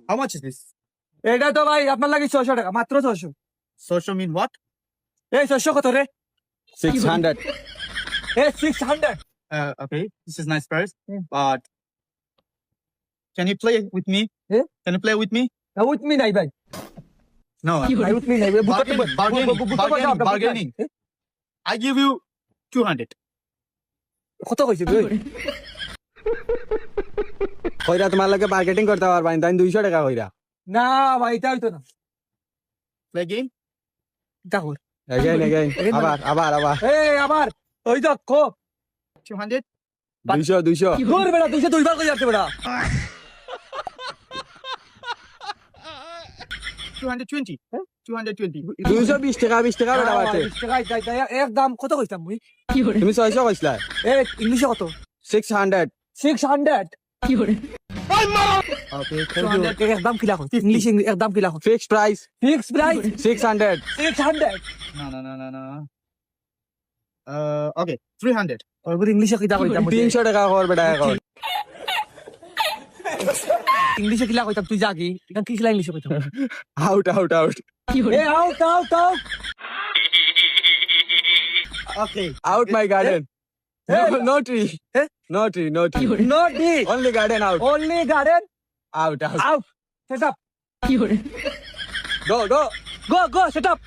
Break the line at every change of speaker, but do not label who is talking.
how much is this?
এটা তো ভাই আপনার লাগে 600 টাকা মাত্র 600
Social mean what?
এই 600 কত রে
600.
এই 600
Okay, this is nice price, but can you play with me?
Yeah.
Can you play with me?
With me নাই ভাই
No.
ভাই উইথ মি নাই
Bargaining. I give you 200.
কত কইছিস তুই
কইরা তোমার লাগে মার্কেটিং করতে পারবা না, তাই 200 টাকা কইরা।
না ভাই এটা হইতো না
Play game.
দেখো
Again. আবার।
এই আবার ওই দেখ কো
200.
200.
দূর বেটা 200 দুইবার কই যাচ্ছে বেটা
220. 220.
220 টাকা 20 টাকা বেটা বাড়ছে।
একদম কত কইতাম মুই
তুমি 600 কইছলা।
এ ইংলিশে কত
600.
600
Okay,
একদম কিলা কই ইংলিশ একদম কিলা কই
Fixed price
fix price
600.
600
No. Okay, 300.
ওর ইংলিশে কিলা কইতাম
300 টাকা কর বেটা এখন।
ইংলিশে কিলা কইতাম তুই জাগি এখন কি কিলা ইংলিশে কইতাম
Out.
A out
Okay.
Out my garden.
Hey.
No tree.
Hey.
No tree.
No D
Only garden out.
only garden
Out.
out set up
Go.
go set up